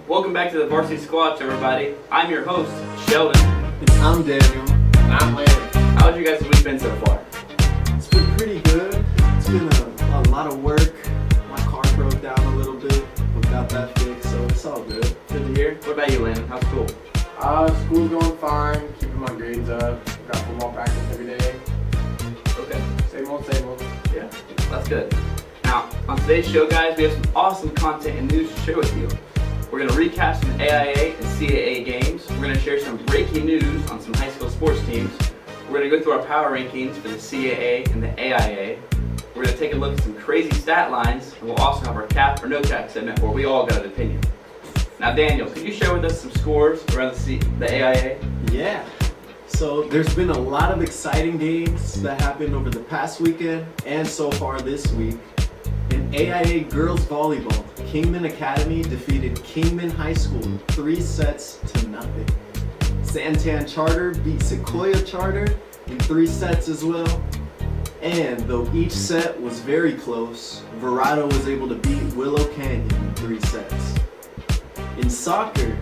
Welcome back to the Varsity Squad, everybody. I'm your host, Sheldon. And I'm Daniel. And I'm Larry. How's your guys' week been so far? It's been pretty good. It's been a lot of work. My car broke down a little bit, but got that fixed, so it's all good. Good to hear. What about you, Landon? How's school? School's going fine. Keeping my grades up. Got football practice every day. Okay. Same old, same old. Yeah, that's good. Now, on today's show, guys, we have some awesome content and news to share with you. We're going to recap some AIA and CAA games. We're going to share some breaking news on some high school sports teams. We're going to go through our power rankings for the CAA and the AIA. We're going to take a look at some crazy stat lines, and we'll also have our cap or no cap segment where we all got an opinion. Now, Daniel, could you share with us some scores around the AIA? Yeah. So there's been a lot of exciting games that happened over the past weekend and so far this week. In AIA girls volleyball, Kingman Academy defeated Kingman High School 3-0. Santan Charter beat Sequoia Charter in 3 sets as well. And though each set was very close, Verado was able to beat Willow Canyon in 3 sets. In soccer,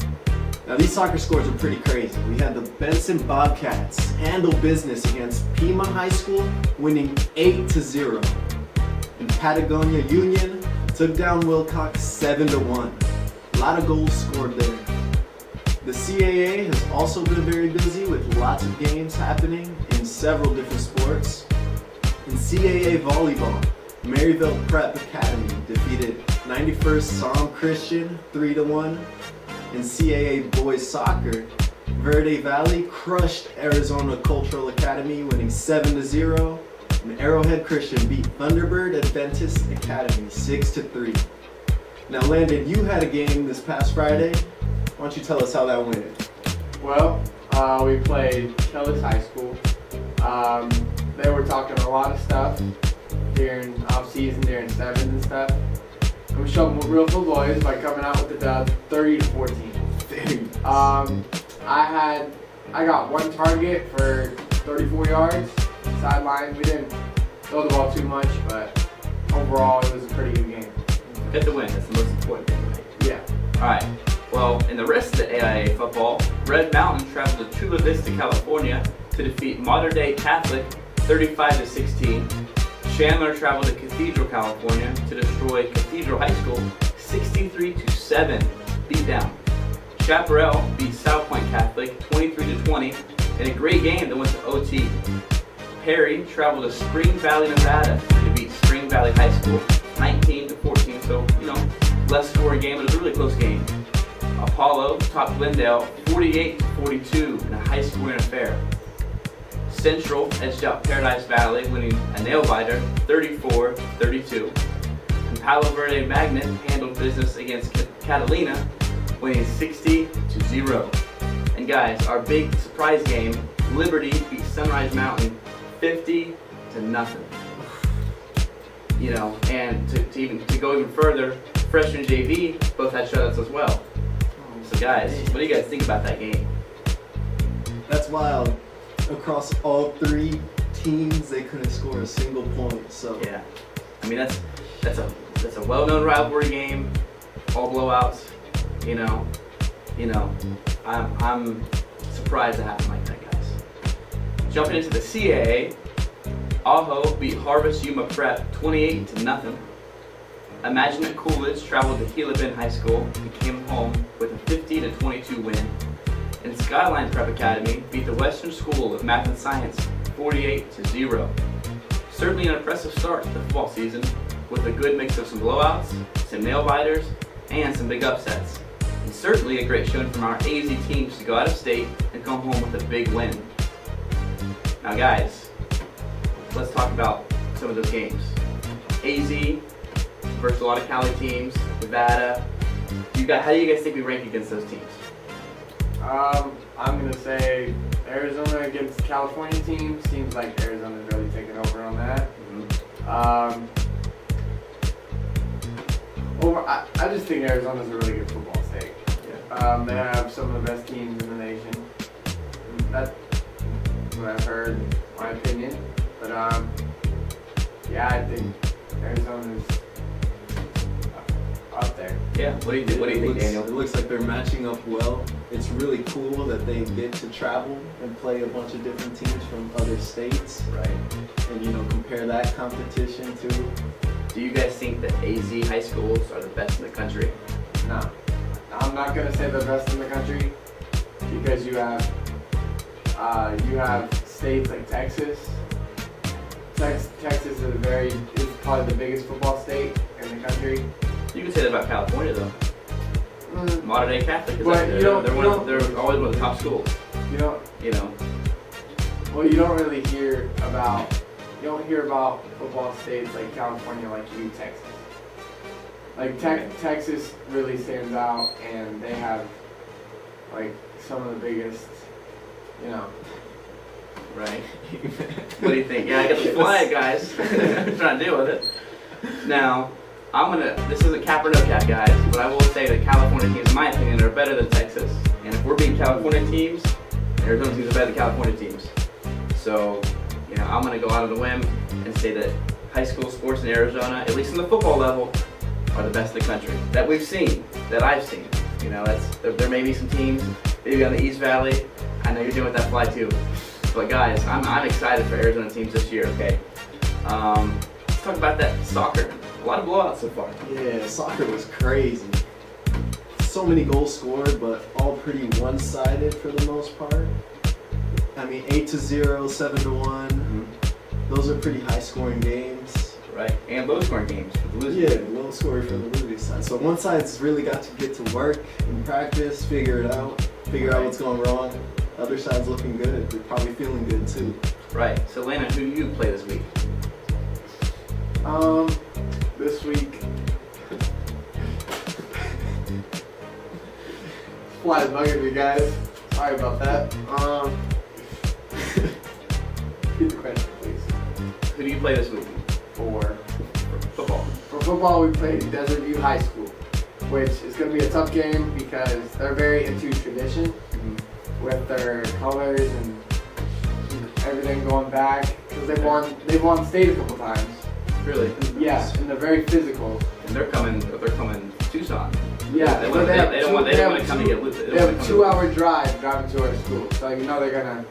now these soccer scores are pretty crazy. We had the Benson Bobcats handle business against Pima High School, winning 8-0. And Patagonia Union took down Wilcox 7-1. A lot of goals scored there. The CAA has also been very busy with lots of games happening in several different sports. In CAA volleyball, Maryville Prep Academy defeated 91st Psalm Christian 3-1. In CAA boys soccer, Verde Valley crushed Arizona Cultural Academy, winning 7-0. And Arrowhead Christian beat Thunderbird Adventist Academy 6-3. Now, Landon, you had a game this past Friday. Why don't you tell us how that went? Well, we played Kellis High School. They were talking a lot of stuff during off-season, during sevens and stuff. And we showed them real full boys by coming out with the dub, 30-14. I got one target for 34 yards. Sideline. We didn't throw the ball too much, but overall it was a pretty good game. Get the win. That's the most important thing, right? Yeah. All right. Well, in the rest of the AIA football, Red Mountain traveled to Chula Vista, California to defeat Modern Day Catholic 35-16. Chandler traveled to Cathedral, California to destroy Cathedral High School 63-7 beatdown. Chaparral beat South Point Catholic 23-20 in a great game that went to OT. Perry traveled to Spring Valley, Nevada to beat Spring Valley High School 19-14, so, less scoring game, but it was a really close game. Apollo topped Glendale 48-42 in a high-scoring affair. Central edged out Paradise Valley, winning a nail-biter 34-32. And Palo Verde Magnet handled business against Catalina, winning 60-0. And guys, our big surprise game, Liberty beat Sunrise Mountain 50-0. And to go even further, freshman JV both had shutouts as well. So guys, what do you guys think about that game? That's wild. Across all 3 teams, they couldn't score a single point. So yeah, I mean that's a well-known rivalry game, all blowouts. I'm surprised it happened like that, guys. Jumping into the CAA, Ajo beat Harvest Yuma Prep 28-0. Imaginate Coolidge traveled to Gila Bend High School and came home with a 50-22 win. And Skyline Prep Academy beat the Western School of Math and Science 48-0. Certainly an impressive start to the football season with a good mix of some blowouts, some nail-biters, and some big upsets. And certainly a great showing from our AZ teams to go out of state and come home with a big win. Now guys, let's talk about some of those games. AZ versus a lot of Cali teams, Nevada. How do you guys think we rank against those teams? I'm going to say Arizona against California teams. Seems like Arizona's really taking over on that. Mm-hmm. I just think Arizona's a really good football state. Yeah. They have some of the best teams in the nation. That's what I've heard, in my opinion. But I think Arizona's up there. Yeah. What do you think, Daniel? It looks like they're matching up well. It's really cool that they get to travel and play a bunch of different teams from other states, Right. and compare that competition to. Do you guys think that AZ high schools are the best in the country? No, I'm not gonna say the best in the country because you have states like Texas. Texas is probably the biggest football state in the country. You can say that about California though. Modern day Catholic is But they're always one of the top schools. You don't. Well, you don't hear about football states like California like you do Texas. Like Texas really stands out, and they have like some of the biggest, Right. What do you think? Yeah, I got the flag, guys. I'm trying to deal with it. Now, this isn't cap or no cap, guys, but I will say that California teams, in my opinion, are better than Texas. And if we're beating California teams, Arizona teams are better than California teams. So, I'm going to go out on a whim and say that high school sports in Arizona, at least in the football level, are the best in the country. That we've seen, that I've seen. There may be some teams, maybe on the East Valley. I know you're dealing with that fly too. But guys, I'm excited for Arizona teams this year, okay? Let's talk about that soccer. A lot of blowouts so far. Yeah, soccer was crazy. So many goals scored, but all pretty one-sided for the most part. 8-0, 7-1. Mm-hmm. Those are pretty high-scoring games. Right, and low-scoring games for the losing Yeah, team. low scoring for the losing side. So one side's really got to get to work and practice, figure it out, figure out what's going wrong. Other side's looking good. They're probably feeling good too. Right. So, Lana, who do you play this week? This week. Fly's bugging me, guys. Sorry about that. Repeat the question, please. Who do you play this week? For Football. For football, we played Desert View High School, which is going to be a tough game because they're very into tradition with their colors and everything going back. Because they've won state a couple times. Really? Yeah, and they're very physical. And they're coming to Tucson. Yeah, They so don't want to come and get They have a 2-hour drive driving to our school, so they're gonna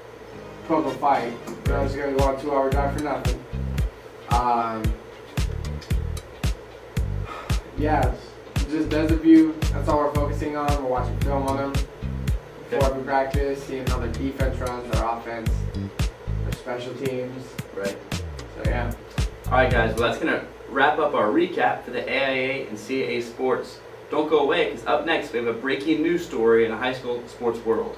put up a fight. They're just gonna go on a 2-hour drive for nothing. Yeah, just Desert View. That's all we're focusing on. We're watching film on them before we practice, seeing how their defense runs, their offense, their special teams. Right. So yeah. All right, guys. Well, that's gonna wrap up our recap for the AIA and CAA sports. Don't go away, because up next we have a breaking news story in the high school sports world.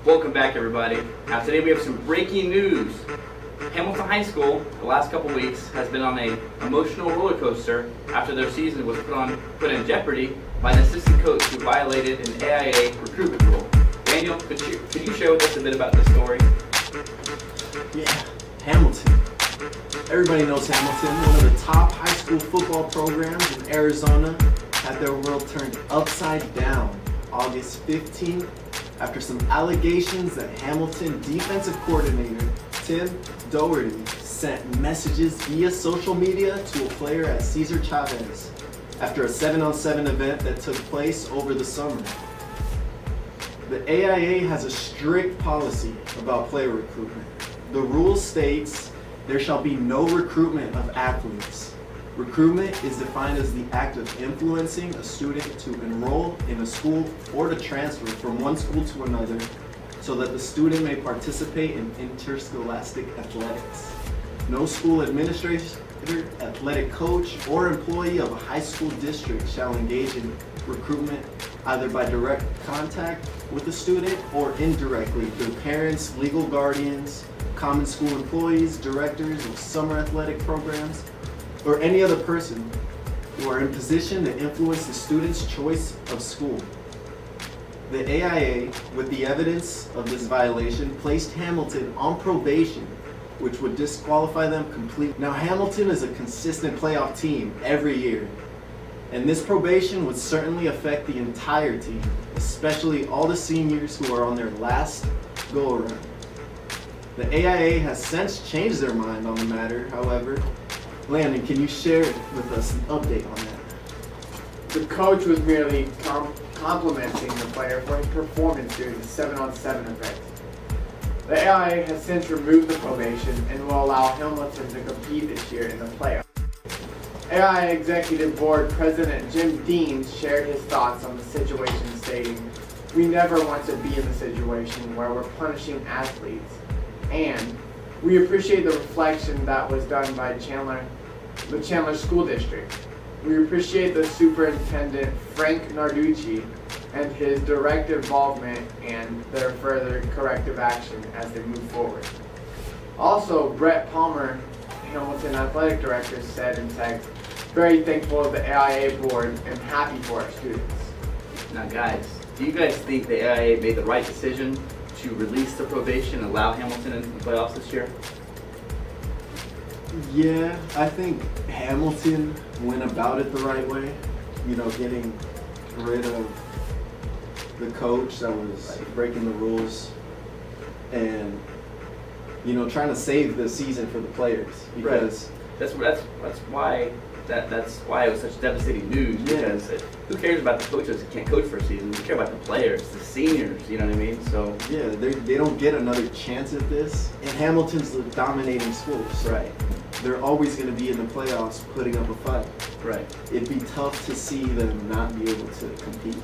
Welcome back, everybody. Now today we have some breaking news. Hamilton High School, the last couple weeks, has been on an emotional roller coaster after their season was put in jeopardy by an assistant coach who violated an AIA recruitment rule. Daniel, could you share with us a bit about this story? Yeah, Hamilton. Everybody knows Hamilton, one of the top high school football programs in Arizona, had their world turned upside down August 15th after some allegations that Hamilton defensive coordinator Tim Doherty sent messages via social media to a player at Cesar Chavez after a 7-on-7 event that took place over the summer. The AIA has a strict policy about player recruitment. The rule states there shall be no recruitment of athletes. Recruitment is defined as the act of influencing a student to enroll in a school or to transfer from one school to another so that the student may participate in interscholastic athletics. No school administrator, athletic coach, or employee of a high school district shall engage in recruitment either by direct contact with the student or indirectly through parents, legal guardians, common school employees, directors of summer athletic programs, or any other person who are in position to influence the student's choice of school. The AIA, with the evidence of this violation, placed Hamilton on probation, which would disqualify them completely. Now, Hamilton is a consistent playoff team every year, and this probation would certainly affect the entire team, especially all the seniors who are on their last go-around. The AIA has since changed their mind on the matter, however. Landon, can you share with us an update on that? The coach was merely complimenting the player for his performance during the 7-on-7 event. The AIA has since removed the probation and will allow Hamilton to compete this year in the playoffs. AIA Executive Board President Jim Dean shared his thoughts on the situation, stating, "We never want to be in the situation where we're punishing athletes, and we appreciate the reflection that was done by the Chandler School District. We appreciate the Superintendent Frank Narducci and his direct involvement and their further corrective action as they move forward." Also, Brett Palmer, Hamilton Athletic Director, said in text, "Very thankful of the AIA board and happy for our students." Now guys, do you guys think the AIA made the right decision to release the probation and allow Hamilton into the playoffs this year? Yeah, I think Hamilton went about it the right way. Getting rid of the coach that was breaking the rules and, trying to save the season for the players. Because That's why it was such devastating news, because who cares about the coaches who can't coach for a season? We care about the players, the seniors, you know what I mean? So yeah, they don't get another chance at this. And Hamilton's the dominating school, so right. They're always going to be in the playoffs putting up a fight. Right. It'd be tough to see them not be able to compete.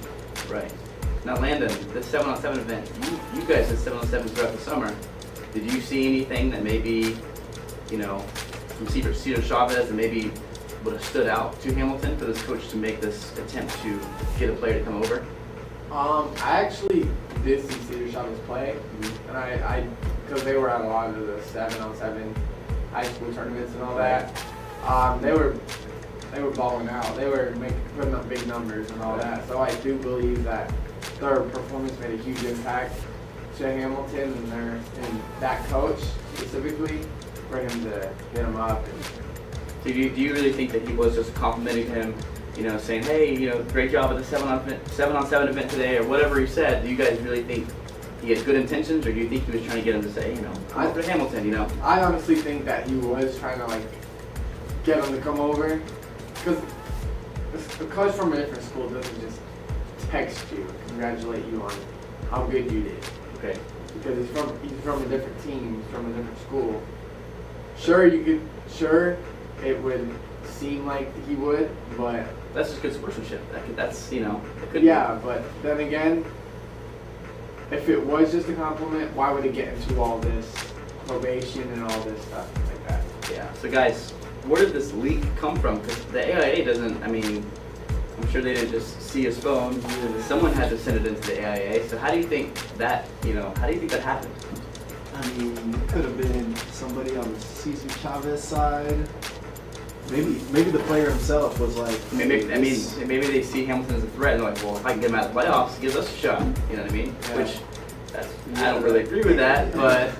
Right. Now Landon, the 7-on-7 event, you guys did 7-on-7 throughout the summer. Did you see anything that maybe, from Cesar Chavez that maybe would have stood out to Hamilton for this coach to make this attempt to get a player to come over? I actually did see Cesar Chavez play, and I because they were at a lot of the 7-on-7 high school tournaments and all that. They were balling out. They were putting up big numbers and all that. So I do believe that their performance made a huge impact to Hamilton and that coach specifically for him to hit him up. So do you really think that he was just complimenting him, saying, hey, great job at the 7-on-7 event today, or whatever he said? Do you guys really think he had good intentions, or do you think he was trying to get him to say, come over to Hamilton, I honestly think that he was trying to get him to come over, because a coach from a different school doesn't just text you, congratulate you on how good you did. Okay. Because he's from a different team, he's from a different school. Sure, it would seem like he would, but that's just good sportsmanship. That's it could yeah, but then again, if it was just a compliment, why would it get into all this probation and all this stuff like that? Yeah. So guys, where did this leak come from? Because the AIA doesn't. I'm sure they didn't just see his phone. Someone had to send it into the AIA. So how do you think that? How do you think that happened? It could have been somebody on the Cesar Chavez side. Maybe the player himself was like. Maybe they see Hamilton as a threat and they're like, well, if I can get him out of the playoffs, give us a shot. You know what I mean? Yeah. Which I don't really agree with that, but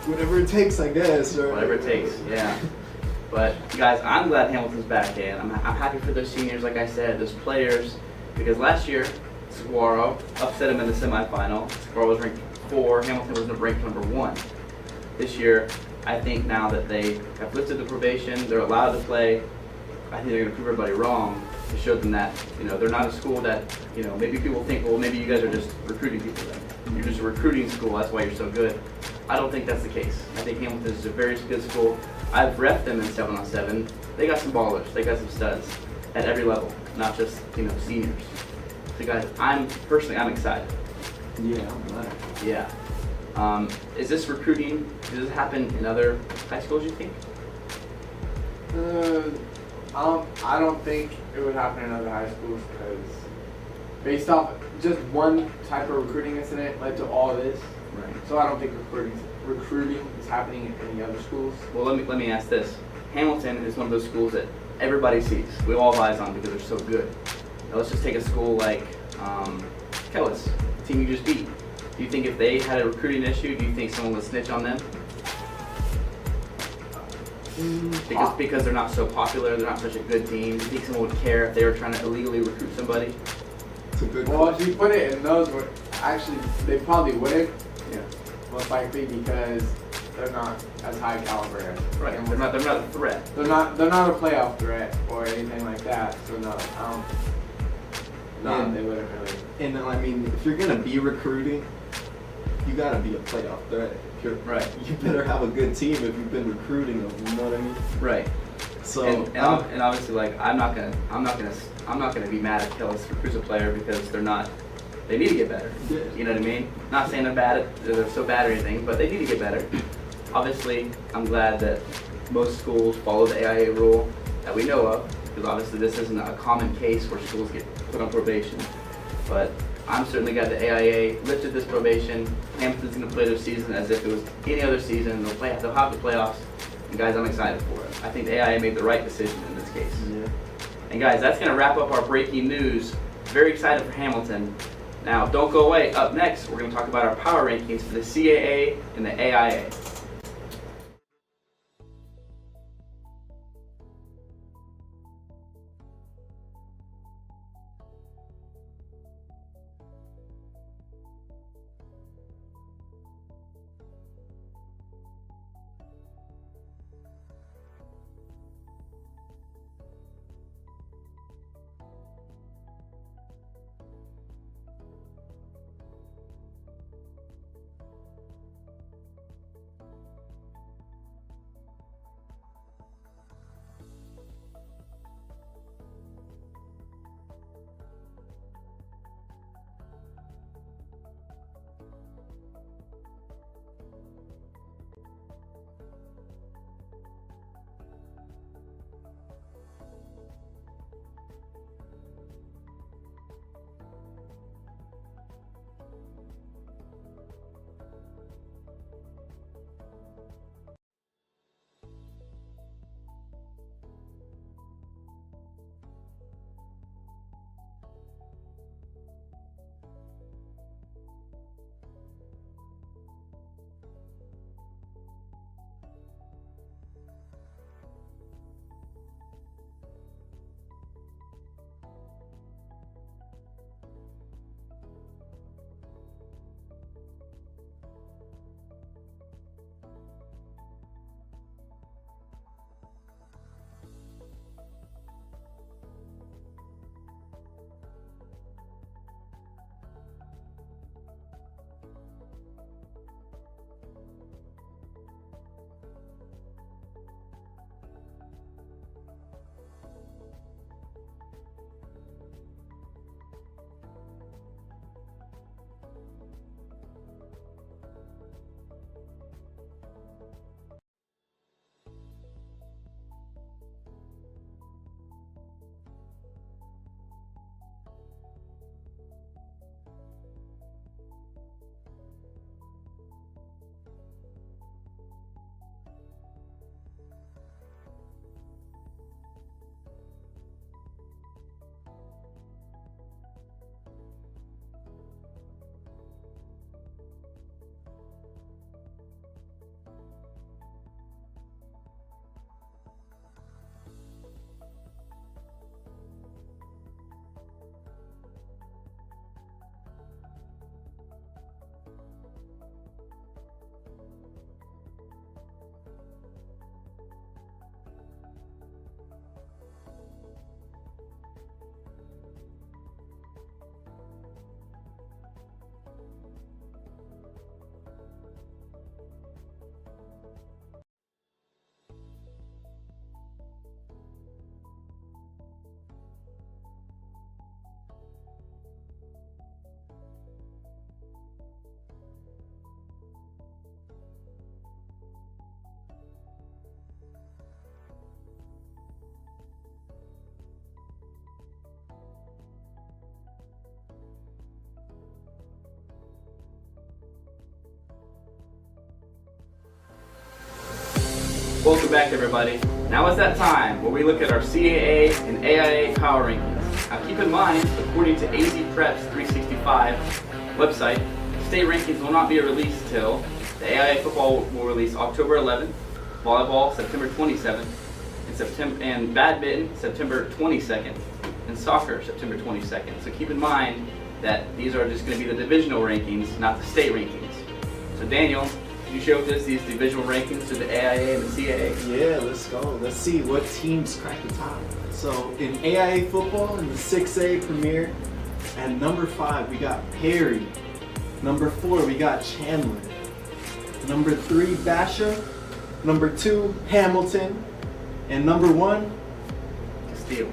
whatever it takes, I guess. Or Whatever it takes, yeah. But guys, I'm glad Hamilton's back in. I'm happy for those seniors, like I said, those players, because last year, Saguaro upset him in the semifinal. Saguaro was ranked 4, Hamilton was ranked number 1. This year, I think now that they have lifted the probation, they're allowed to play. I think they're going to prove everybody wrong to show them that, they're not a school that, maybe people think, well, maybe you guys are just recruiting people then. You're just a recruiting school, that's why you're so good. I don't think that's the case. I think Hamilton is a very good school. I've reffed them in 7-on-7. They got some ballers, they got some studs at every level, not just, seniors. So guys, I'm excited. Yeah, I'm glad. Yeah. Is this recruiting, does this happen in other high schools, you think? I don't think it would happen in other high schools because based off just one type of recruiting incident led to all this. Right. So I don't think recruiting is happening in any other schools. Well, let me ask this. Hamilton is one of those schools that everybody sees. We all have eyes on because they're so good. Now let's just take a school like Kellis, the team you just beat. Do you think if they had a recruiting issue, do you think someone would snitch on them? Because they're not so popular, they're not such a good team. Do you think someone would care if they were trying to illegally recruit somebody? It's a good Well, question. if you put it in those, actually, they probably would, Yeah. most likely because they're not as high caliber as Right. Hamilton. They're not a threat. They're not a playoff threat or anything like that. So no, And- they wouldn't really. And I mean, if you're gonna be recruiting, you gotta be a playoff threat. Right. You better have a good team if you've been recruiting them. You know what I mean? Right. So And obviously, like I'm not gonna be mad at Kellis recruits a player because they need to get better. Yeah. You know what I mean? Not saying they're so bad or anything, but they need to get better. Obviously, I'm glad that most schools follow the AIA rule that we know of, because obviously this isn't a common case where schools get put on probation. But I'm certainly glad the AIA lifted this probation. Hampton's going to play their season as if it was any other season. They'll have the playoffs. And guys, I'm excited for it. I think the AIA made the right decision in this case. Yeah. And guys, that's going to wrap up our breaking news. Very excited for Hamilton. Now, don't go away. Up next, we're going to talk about our power rankings for the CAA and the AIA. Welcome back, everybody. Now is that time where we look at our CAA and AIA power rankings. Now keep in mind, according to AZ Prep's 365 website, state rankings will not be released till the AIA football will release October 11th, volleyball September 27th, and badminton September 22nd, and soccer September 22nd. So keep in mind that these are just going to be the divisional rankings, not the state rankings. So Daniel, can you share with us these divisional rankings to the AIA and the CAA? Yeah, let's go. Let's see what teams crack the top. So in AIA football, in the 6A Premier, at number 5 we got Perry. Number 4 we got Chandler. Number 3 Basha. Number 2 Hamilton. And number 1 Castile.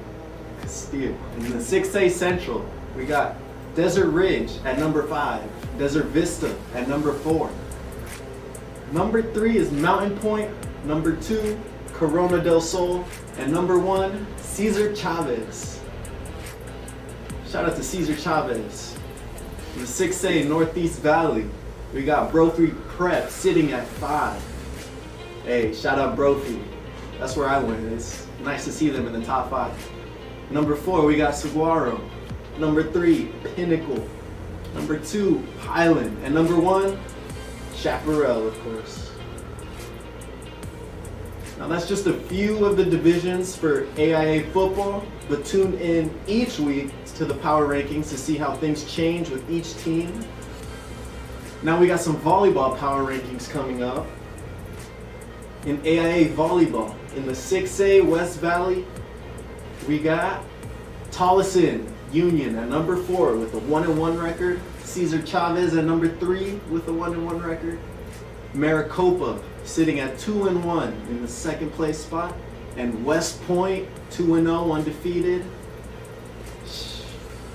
In the 6A Central we got Desert Ridge at number 5. Desert Vista at number 4. Number 3 is Mountain Point. Number 2, Corona del Sol. And number 1, Cesar Chavez. Shout out to Cesar Chavez. In the 6A Northeast Valley, we got Brophy Prep sitting at 5. Hey, shout out Brophy. That's where I went. It's nice to see them in the top 5. Number 4, we got Saguaro. Number 3, Pinnacle. Number 2, Highland. And number 1, Chaparral, of course. Now that's just a few of the divisions for AIA football, but tune in each week to the power rankings to see how things change with each team. Now we got some volleyball power rankings coming up. In AIA volleyball, in the 6A West Valley, we got Tolleson Union at number 4 with a 1-1 record. Cesar Chavez at number 3 with a 1-1 record. Maricopa sitting at 2-1 in the second place spot. And West Point 2-0 undefeated.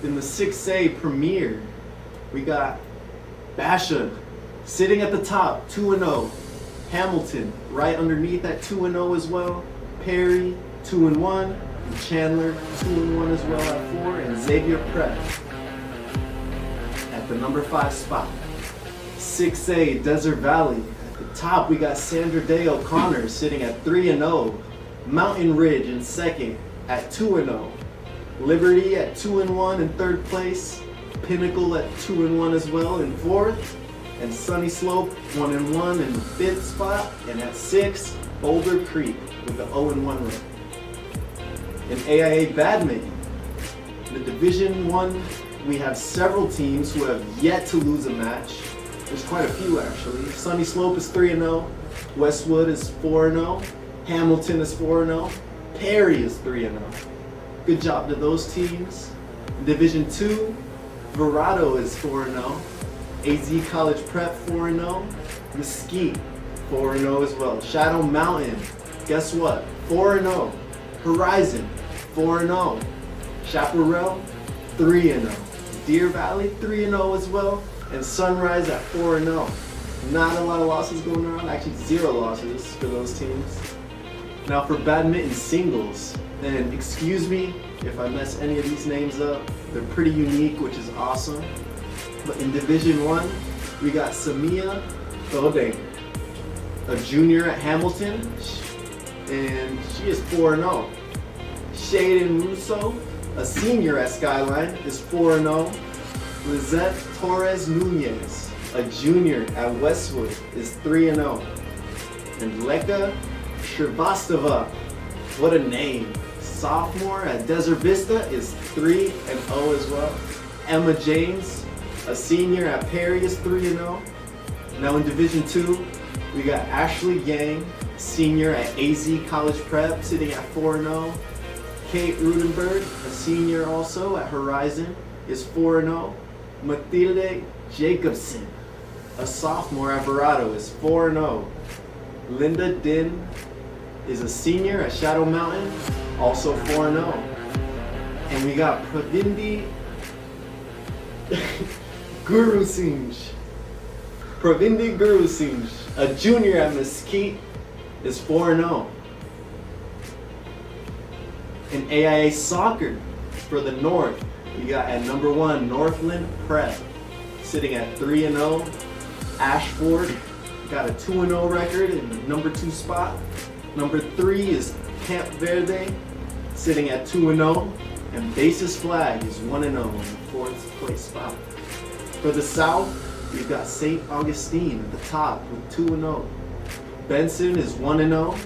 In the 6A Premier, we got Basha sitting at the top 2-0. Hamilton right underneath at 2-0 as well. Perry 2-1. And Chandler 2-1 as well at 4. And Xavier Prep at the number 5 spot. 6A Desert Valley. At the top we got Sandra Day O'Connor sitting at 3-0. Mountain Ridge in second at 2-0. Liberty at 2-1 in third place. Pinnacle at 2-1 as well in fourth. And Sunny Slope 1-1 in the fifth spot. And at 6, Boulder Creek with the 0-1 record. In AIA Badminton, the Division 1, we have several teams who have yet to lose a match. There's quite a few actually. Sunny Slope is 3-0. Westwood is 4-0. Hamilton is 4-0. Perry is 3-0. Good job to those teams. In Division 2, Verado is 4-0. AZ College Prep 4-0. Mesquite 4-0 as well. Shadow Mountain, guess what? 4-0. Horizon 4-0. Chaparral 3-0. Deer Valley 3-0 as well. And Sunrise at 4-0. Not a lot of losses going around, actually 0 losses for those teams. Now for badminton singles, and excuse me if I mess any of these names up, they're pretty unique, which is awesome. But in Division 1, we got Samia Bodeng, a junior at Hamilton, and she is 4-0. Shaden Russo, a senior at Skyline, is 4-0. Lizette Torres Nunez, a junior at Westwood, is 3-0. And Leka Shrivastava, what a name, sophomore at Desert Vista, is 3-0 as well. Emma James, a senior at Perry, is 3-0. Now in Division 2, we got Ashley Yang, senior at AZ College Prep, sitting at 4-0. Kate Rudenberg, a senior also at Horizon, is 4-0. Matilde Jacobson, a sophomore at Verado, is 4-0. Linda Din is a senior at Shadow Mountain, also 4-0. And we got Pravindi Guru Singh. Pravindi Guru Singh, a junior at Mesquite, is 4-0. In AIA soccer for the North, we got at number 1 Northland Prep, sitting at 3-0. Ashford got a 2-0 record in the number 2 spot. Number 3 is Camp Verde, sitting at 2-0. And Basis Flag is 1-0 in the 4th place spot. For the South, we've got St. Augustine at the top with 2-0. Benson is 1-0.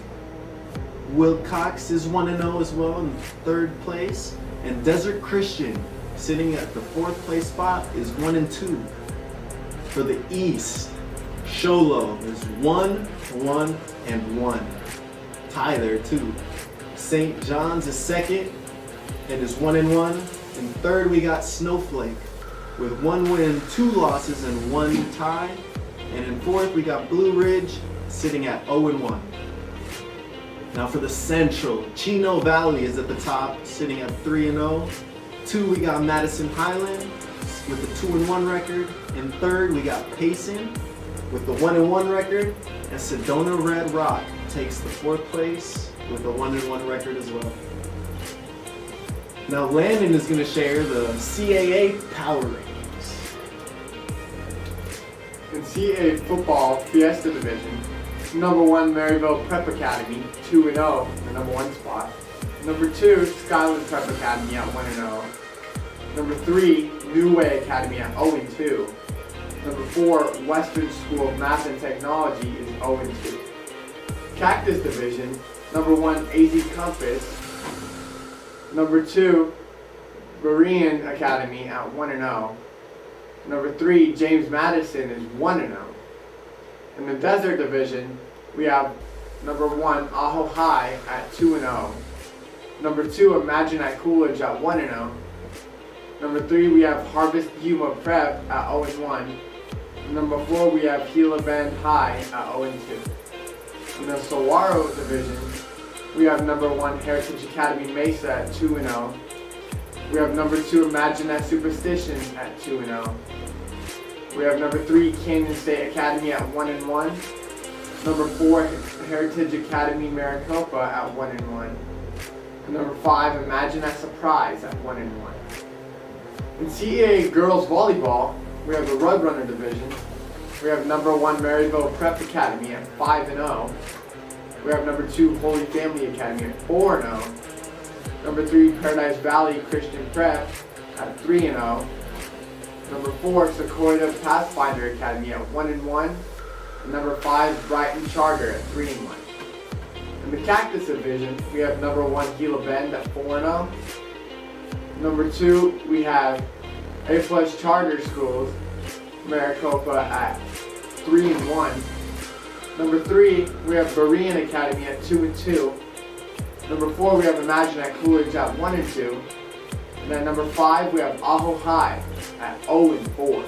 Wilcox is 1-0 as well in 3rd place. And Desert Christian, sitting at the 4th place spot, is 1-2. For the East, Sholo is 1-1-1. Tie there too. St. John's is 2nd and is 1-1. In 3rd, we got Snowflake with 1 win, 2 losses, and 1 tie. And in 4th, we got Blue Ridge sitting at 0-1. Now for the Central, Chino Valley is at the top, sitting at 3-0. 2, we got Madison Highland with a 2-1 record. In 3rd, we got Payson with the 1-1 record. And Sedona Red Rock takes the 4th place with a 1-1 record as well. Now Landon is going to share the CAA power rankings. In CAA football Fiesta Division, number 1 Maryville Prep Academy, 2-0, the number 1 spot. Number 2 Skyland Prep Academy at 1-0. Number 3 New Way Academy at 0-2. Number 4 Western School of Math and Technology is 0-2. Cactus Division, number 1 AZ Compass. Number 2 Berean Academy at 1-0. Number 3 James Madison is 1-0. In the Desert Division, we have number 1 Aho High at 2-0. Number 2 Imagine at Coolidge at 1-0. Number 3 we have Harvest Yuma Prep at 0-1. Number 4 we have Gila Bend High at 0-2. In the Saguaro Division, we have number 1 Heritage Academy Mesa at 2-0. We have number 2 Imagine at Superstition at 2-0. We have number 3 Canyon State Academy at 1-1. Number 4 Heritage Academy Maricopa at 1-1. And number 5 Imagine at Surprise at 1-1. In CAA Girls Volleyball, we have the Roadrunner Division. We have number 1 Maryville Prep Academy at 5-0. We have number 2 Holy Family Academy at 4-0. Number 3 Paradise Valley Christian Prep at 3-0. Number 4 Sequoia Pathfinder Academy at 1-1. And number 5 Brighton Charter at 3-1. In the Cactus Division, we have number 1 Gila Bend at 4-0. Number 2 we have A+ Charter Schools Maricopa at 3-1. Number 3 we have Berean Academy at 2-2. Number 4 we have Imagine at Coolidge at 1-2. And then number 5 we have Aho High at 0-4.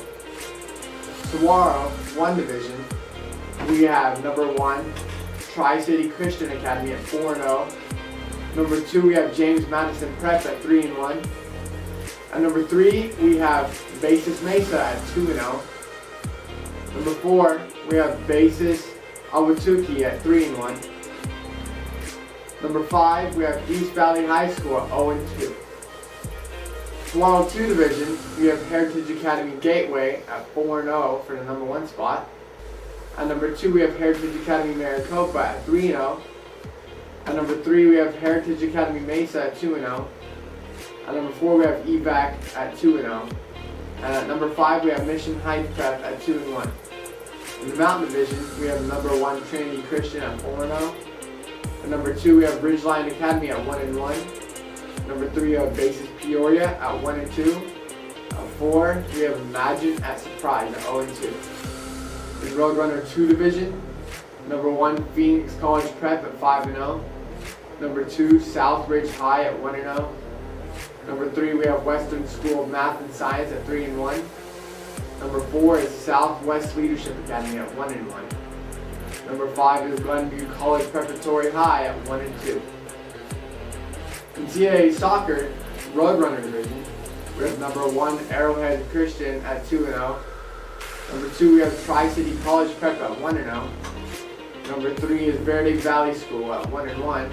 Saguaro 1 Division, we have number 1 Tri-City Christian Academy at 4-0. Number 2 we have James Madison Prep at 3-1. At number 3 we have Basis Mesa at 2-0. Number 4 we have Basis Awatuki at 3-1. Number 5 we have East Valley High School at 0-2. Saguaro 2 Division, we have Heritage Academy Gateway at 4-0 for the number 1 spot. At number 2 we have Heritage Academy Maricopa at 3-0. At number 3 we have Heritage Academy Mesa at 2-0. At number 4 we have EVAC at 2-0. And at number 5 we have Mission Heights Prep at 2-1. In the Mountain Division, we have number 1 Trinity Christian at 4-0. At number 2 we have Ridgeline Academy at 1-1. Number 3 we have Basis Peoria at 1-2. At 4 we have Imagine at Surprise at 0-2. In Roadrunner 2 Division, number 1 Phoenix College Prep at 5-0. Number 2 Southridge High at 1-0. Number 3 we have Western School of Math and Science at 3-1. Number 4 is Southwest Leadership Academy at 1-1. Number 5 is Glenview College Preparatory High at 1-2. In CAA Soccer, Roadrunner Division, we have number 1 Arrowhead Christian at 2-0. Number 2 we have Tri-City College Prep at 1-0. Number 3 is Verde Valley School at 1-1.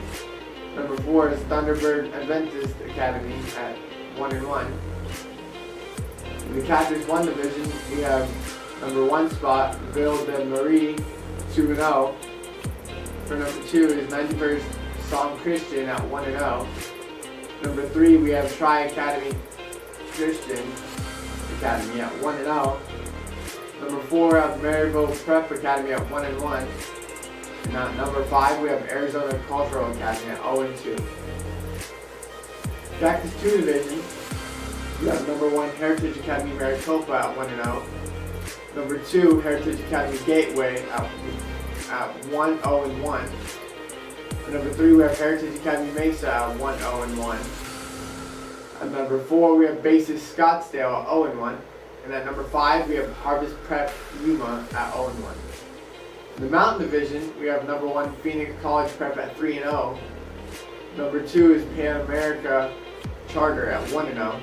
Number 4 is Thunderbird Adventist Academy at 1-1. In the Cactus 1 Division, we have number 1 spot Ville de Marie 2-0. For number 2 is 91st Psalm Christian at 1-0. Number 3, we have Tri Academy Christian Academy at 1-0. Number 4, we have Maryville Prep Academy at 1-1. And at number 5, we have Arizona Cultural Academy at 0-2. Cactus 2 Division, we have number 1 Heritage Academy Maricopa at 1-0. Number 2 Heritage Academy Gateway at 1-0-1. And number 3 we have Heritage Academy Mesa at 1-0-1. At number 4 we have Basis Scottsdale at 0-1. And at number 5 we have Harvest Prep Yuma at 0-1. In the Mountain Division we have number 1 Phoenix College Prep at 3-0. Number 2 is Pan America Charter at 1-0.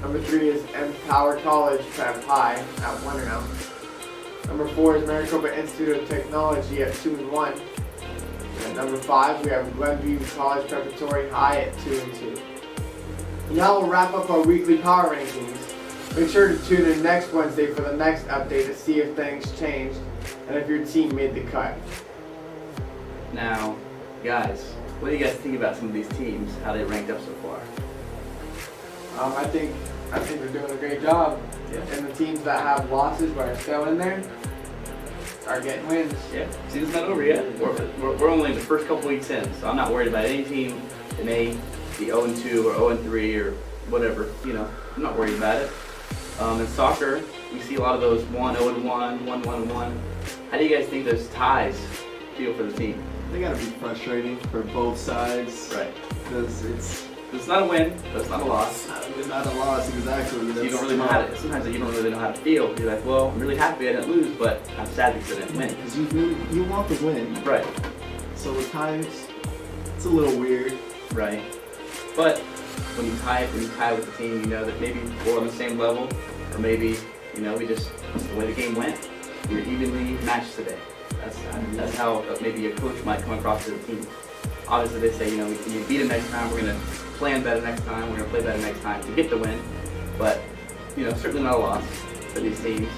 Number 3 is Empower College Prep High at 1-0. Number 4 is Maricopa Institute of Technology at 2-1. And at number 5 we have Glenview College Preparatory High at 2-2. Now we'll wrap up our weekly power rankings. Make sure to tune in next Wednesday for the next update to see if things changed and if your team made the cut. Now, guys, what do you guys think about some of these teams? How they ranked up so far? I think they're doing a great job. Yeah. And the teams that have losses but are still in there are getting wins. Yeah, season's not over yet. We're only the first couple weeks in, so I'm not worried about any team that may be 0-2 or 0-3 or whatever. You know, I'm not worried about it. In soccer, we see a lot of those 1-0-1, 1-1-1. How do you guys think those ties feel for the team? They gotta be frustrating for both sides. Right. Because It's not a win, but it's not a loss. not a loss, exactly. You don't really know how to, sometimes you don't really know how to feel. You're like, well, I'm really happy I didn't lose, but I'm sad because I didn't win. Because you want the win. Right, So with ties, it's a little weird. right. But when you tie with the team, you know that maybe we're on the same level, or maybe, you know, that's the way the game went. We're evenly matched today. That's how maybe a coach might come across to the team. Obviously, they say, you know, when you beat them next time, we're going to plan better next time, we're going to play better next time to get the win. But, you know, certainly not a loss for these teams.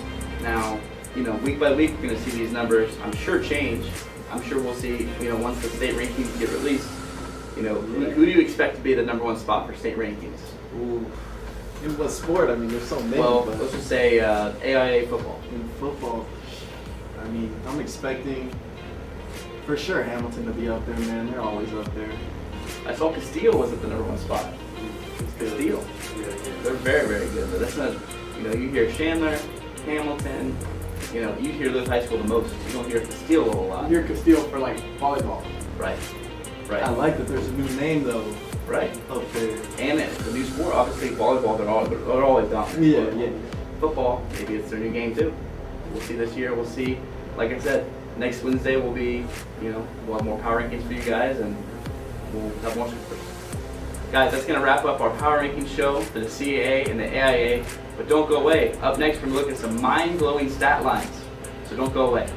Now, you know, week by week, we're going to see these numbers, I'm sure, change. I'm sure we'll see, you know, once the state rankings get released, you know, who do you expect to be the number 1 spot for state rankings? Ooh. In what sport? I mean, there's so many. Well, but let's just say AIA football. in football, I mean, I'm expecting for sure Hamilton to be up there, man. They're always up there. I saw Castile was at the number 1 spot. Castile. They're very, very good. But that's not, you know, you hear Chandler, Hamilton, you know, you hear Lewis High School the most. You don't hear Castile a whole lot. You're Castile for like volleyball. Right. I Right. like that there's a new name though Right. up there. And the new sport, obviously, volleyball, they're always dominant. Yeah. Football, maybe it's their new game too. We'll see this year. We'll see. Like I said, next Wednesday will be, you know, we'll have more power rankings for you guys, and we'll have more super. Guys, that's gonna wrap up our power ranking show for the CAA and the AIA. But don't go away. Up next, we're gonna look at some mind-blowing stat lines. So don't go away.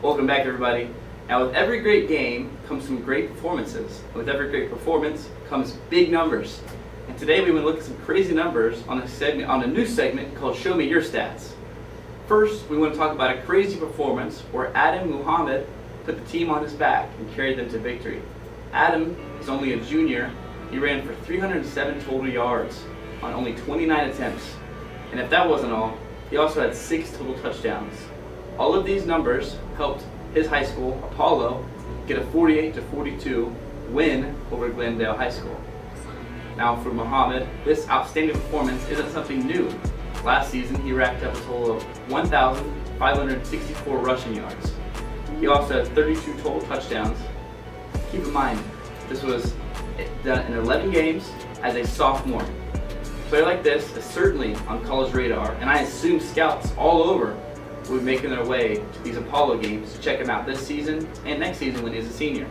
Welcome back, everybody. Now, with every great game comes some great performances. With every great performance comes big numbers. And today we want to look at some crazy numbers on a new segment called Show Me Your Stats. First, we want to talk about a crazy performance where Adam Muhammad put the team on his back and carried them to victory. Adam is only a junior. He ran for 307 total yards on only 29 attempts. And if that wasn't all, he also had 6 total touchdowns. All of these numbers helped his high school, Apollo, get a 48-42 win over Glendale High School. Now for Muhammad, this outstanding performance isn't something new. Last season, he racked up a total of 1,564 rushing yards. He also had 32 total touchdowns. Keep in mind, this was done in 11 games as a sophomore. A player like this is certainly on college radar, and I assume scouts all over will be making their way to these Apollo games to check him out this season and next season when he's a senior.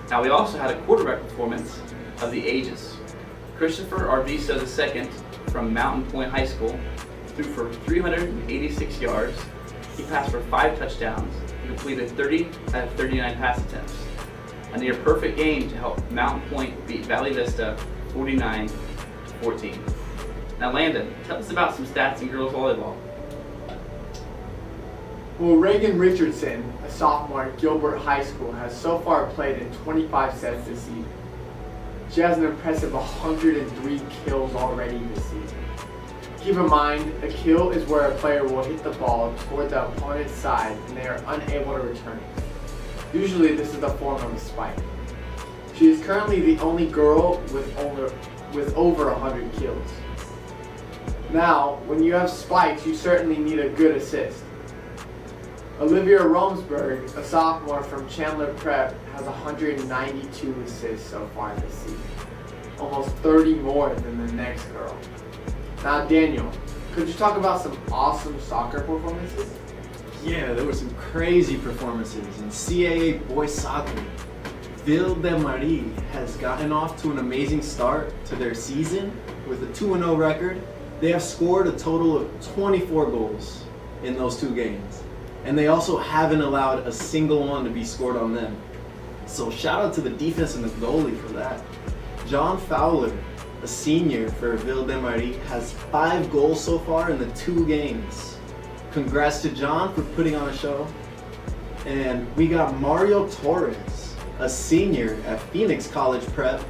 Now, we also had a quarterback performance of the ages. Christopher Arviso II from Mountain Point High School threw for 386 yards. He passed for 5 touchdowns. He completed 30 out of 39 pass attempts. A near perfect game to help Mountain Point beat Valley Vista 49-14. Now, Landon, tell us about some stats in girls volleyball. Well, Reagan Richardson, a sophomore at Gilbert High School, has so far played in 25 sets this season. She has an impressive 103 kills already this season. Keep in mind, a kill is where a player will hit the ball toward the opponent's side and they are unable to return it. Usually this is the form of a spike. She is currently the only girl with over 100 kills. Now, when you have spikes, you certainly need a good assist. Olivia Romsberg, a sophomore from Chandler Prep, has 192 assists so far this season. Almost 30 more than the next girl. Now, Daniel, could you talk about some awesome soccer performances? Yeah, there were some crazy performances in CAA boys soccer. Ville de Marie has gotten off to an amazing start to their season with a 2-0 record. They have scored a total of 24 goals in those 2 games. And they also haven't allowed a single one to be scored on them. So shout out to the defense and the goalie for that. John Fowler, a senior for Ville de Marie, has 5 goals so far in the 2 games. Congrats to John for putting on a show. And we got Mario Torres, a senior at Phoenix College Prep,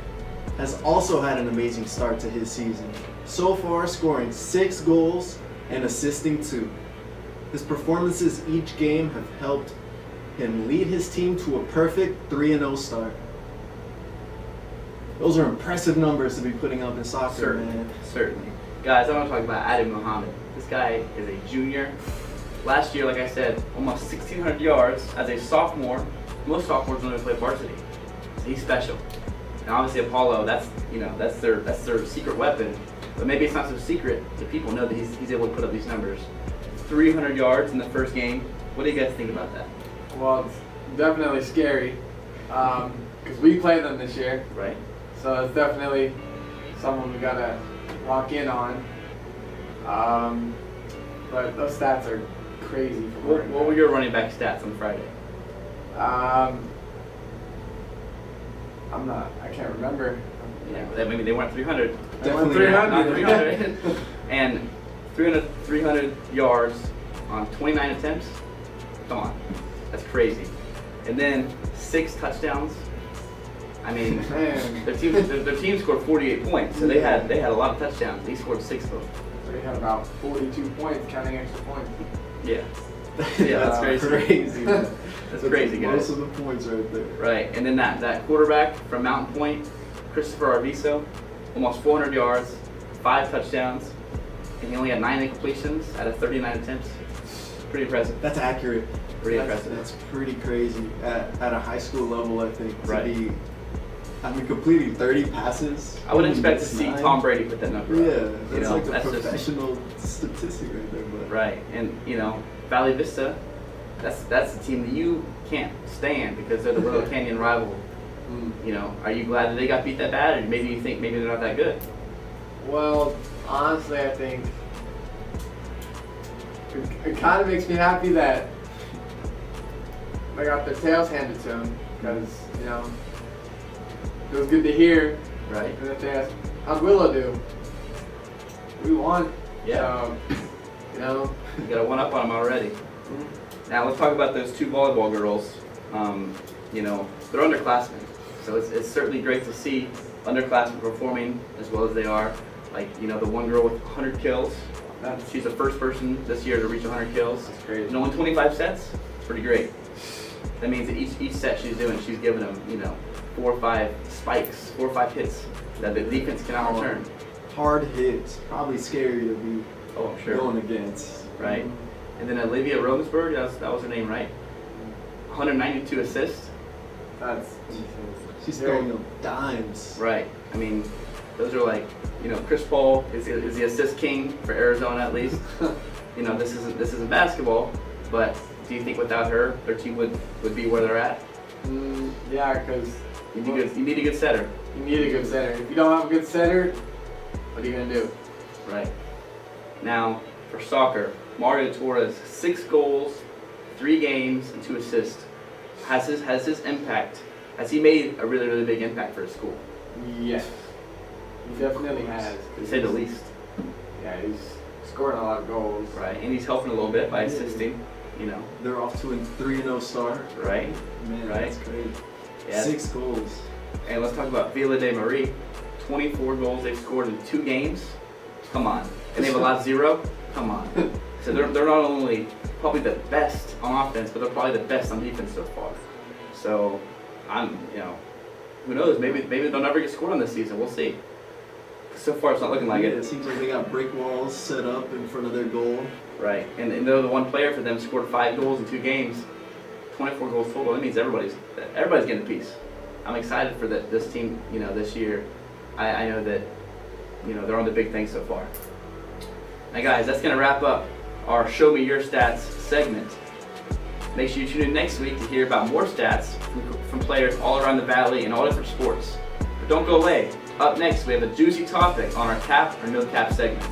has also had an amazing start to his season. So far scoring 6 goals and assisting 2. His performances each game have helped him lead his team to a perfect 3-0 start. Those are impressive numbers to be putting up in soccer, man. Certainly. Guys, I want to talk about Adam Muhammad. This guy is a junior. Last year, like I said, almost 1,600 yards as a sophomore. Most sophomores only play varsity. So he's special. And obviously Apollo, that's their secret weapon. But maybe it's not so secret that people know that he's able to put up these numbers. 300 yards in the first game. What do you guys think about that? Well, it's definitely scary because we played them this year. Right. So it's definitely someone we gotta lock in on. But those stats are crazy. What were your running back stats on Friday? I can't remember. Yeah, maybe they weren't 300. They went Definitely 300. Not 300. And 300 yards on 29 attempts. Come on, that's crazy. And then 6 touchdowns. I mean, Man. their team scored 48 points, so they had a lot of touchdowns. He scored 6 of them. So we had about 42 points, counting extra points. Yeah. Yeah, that's crazy. Man. That's crazy, guys. Most of the points right there. Right, and then that quarterback from Mountain Point, Christopher Arviso, almost 400 yards, 5 touchdowns, and he only had 9 incompletions out of 39 attempts. Pretty impressive. That's accurate. Pretty impressive. That's pretty crazy at a high school level, I think. Right. To be, completing 30 passes. I would expect to That's see 9. Tom Brady put that number Yeah, up. that's You know, like a that's just- professional statistic right there. But Right, and Valley Vista, that's the team that you can't stand because they're the Willow Canyon rival. Are you glad that they got beat that bad, or maybe you think maybe they're not that good? Well, honestly, I think it kind of makes me happy that they got their tails handed to them because, you know, it was good to hear. Right. And if they asked, how'd Willow do? We won. Yeah. So, you know. You got a one up on them already. Now let's talk about those two volleyball girls. You know, they're underclassmen, so it's certainly great to see underclassmen performing as well as they are. Like, you know, the one girl with 100 kills. She's the first person this year to reach 100 kills. That's crazy. And only 25 sets. It's pretty great. That means that each set she's doing, she's giving them, you know, 4 or 5 spikes, 4 or 5 hits that the defense cannot return. Hard hits, probably scary to be Oh, I'm sure. going against. Right. And then Olivia Rosberg, that was her name, right? 192 assists. That's She's throwing them dimes. Right. I mean, those are like, you know, Chris Paul is the assist king for Arizona at least. You know, this isn't basketball, but do you think without her, their team would be where they're at? Yeah, because You need a good setter. you need a good setter. If you don't have a good setter, what are you gonna do? Right. Now, for soccer, Mario Torres, 6 goals, 3 games, and 2 assists. Has his impact? Has he made a really, really big impact for his school? Yes, he definitely has. To say the least. Yeah, he's scoring a lot of goals. Right. And he's helping a little bit by assisting. You know. They're off to a 3-0 start. Right. Man, Right. that's great. Yeah. 6 goals. And let's talk about Vila de Marie. 24 goals they've scored in 2 games. Come on. And they have allowed 0? Come on. So they're not only probably the best on offense, but they're probably the best on defense so far. So you know, who knows? Maybe they'll never get scored on this season. We'll see. So far, it's not looking like Yeah, it. it seems like they got brick walls set up in front of their goal. Right. And though the one player for them scored 5 goals in 2 games, 24 goals total. That means everybody's getting a piece. I'm excited for this team. You know, this year. I know that, you know, they're on the big thing so far. Now, guys, that's gonna wrap up our Show Me Your Stats segment. Make sure you tune in next week to hear about more stats from players all around the valley in all different sports. But don't go away. Up next, we have a juicy topic on our cap or no cap segment.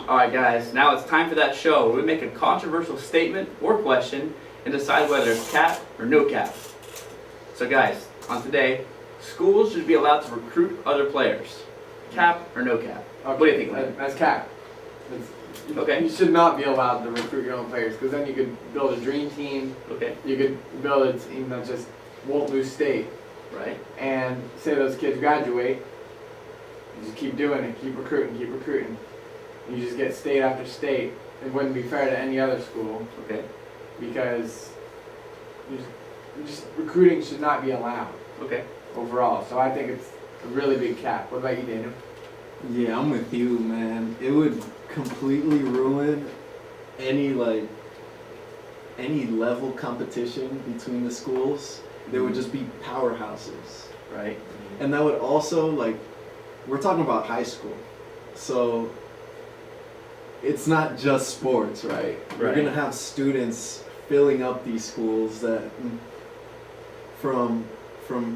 Alright guys, now it's time for that show where we make a controversial statement or question and decide whether it's cap or no cap. So guys, on today, schools should be allowed to recruit other players. Cap or no cap? Okay, What do you think, Lynn? That's cap. Okay. You should not be allowed to recruit your own players because then you could build a dream team. Okay, You could build a team that just won't lose state. right? And say those kids graduate, you just keep doing it, keep recruiting, keep recruiting. You just get state after state. It wouldn't be fair to any other school Okay, because recruiting should not be allowed okay. overall. So I think it's a really big cap. What about you, Daniel? Yeah, I'm with you, man. It would completely ruin any level competition between the schools. There would just be powerhouses. Right. And that would also, we're talking about high school. So it's not just sports, right? You're Right. going to have students filling up these schools that from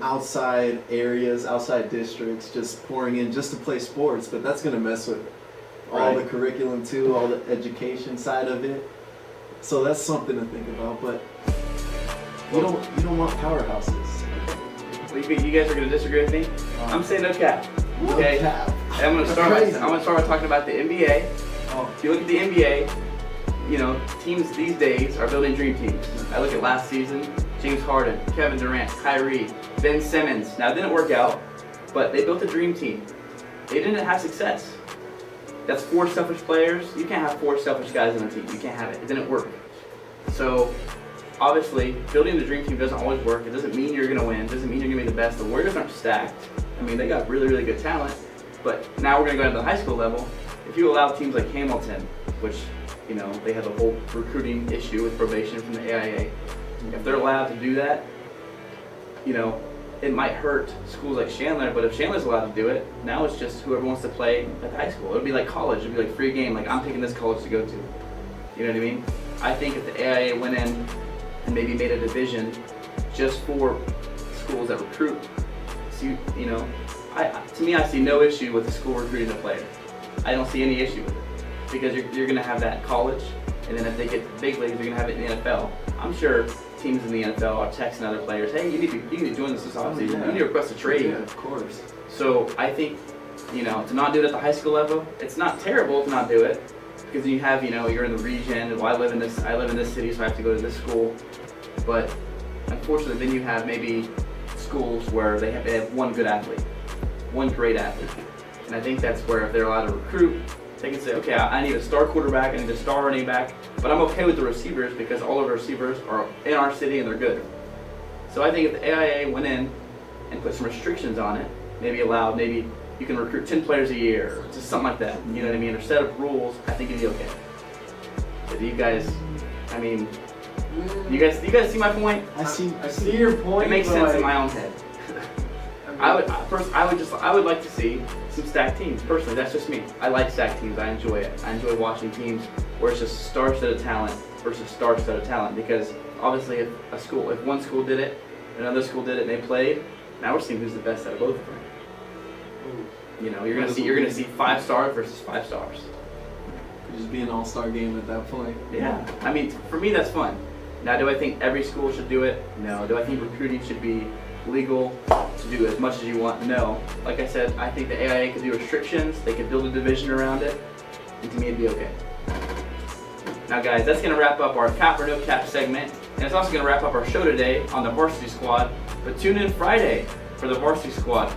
outside areas, outside districts, just pouring in just to play sports, but that's going to mess with all the Right. curriculum too, all the education side of it. So that's something to think about, but you don't want powerhouses. Well, you guys are going to disagree with me? I'm saying no cap. No Okay. cap. And I'm going to start by talking about the NBA. Oh, If you look at the NBA, you know, teams these days are building dream teams. I look at last season, James Harden, Kevin Durant, Kyrie, Ben Simmons. Now it didn't work out, but they built a dream team. They didn't have success. That's 4 selfish players. You can't have 4 selfish guys on a team. You can't have it. It didn't work. So obviously, building the dream team doesn't always work. It doesn't mean you're gonna win. It doesn't mean you're gonna be the best. The Warriors aren't stacked. I mean, they got really, really good talent. But now we're gonna go down to the high school level. If you allow teams like Hamilton, which, you know, they have a whole recruiting issue with probation from the AIA. If they're allowed to do that, you know, it might hurt schools like Chandler, but if Chandler's allowed to do it, now it's just whoever wants to play at the high school. It'll be like college. It'll be like free game. Like, I'm picking this college to go to. You know what I mean? I think if the AIA went in and maybe made a division just for schools that recruit, so you know, to me, I see no issue with the school recruiting a player. I don't see any issue with it because you're going to have that in college, and then if they get to the big leagues, you're going to have it in the NFL. I'm sure teams in the NFL are texting other players, hey, you need to join this offseason. You need to request a trade. Yeah, of course. So I think, you know, to not do it at the high school level, it's not terrible to not do it because you have, you know, you're in the region. Well, I live in this city, so I have to go to this school. But unfortunately, then you have maybe schools where they have one good athlete, one great athlete, and I think that's where if they're allowed to recruit, they can say, okay, I need a star quarterback, I need a star running back, but I'm okay with the receivers because all of our receivers are in our city and they're good. So I think if the AIA went in and put some restrictions on it, maybe you can recruit 10 players a year, or just something like that, you know what I mean, or set up rules, I think it'd be okay. But you guys, I mean, you guys see my point? I see your point. It makes but sense like, in my own head. I would like to see some stacked teams. Personally, that's just me. I like stacked teams. I enjoy it. I enjoy watching teams where it's just star-studded talent versus star-studded talent. Because obviously, if one school did it, another school did it, and they played, now we're seeing who's the best out of both of them. You know, you're gonna see 5 stars versus 5 stars. Could just be an all-star game at that point. Yeah. I mean, for me, that's fun. Now, do I think every school should do it? No. Do I think recruiting should be legal to do as much as you want? No. Like I said, I think the AIA could do restrictions. They could build a division around it, and to me, it'd be okay. Now, guys, that's gonna wrap up our cap or no cap segment, and it's also gonna wrap up our show today on the Varsity Squad. But tune in Friday for the Varsity Squad.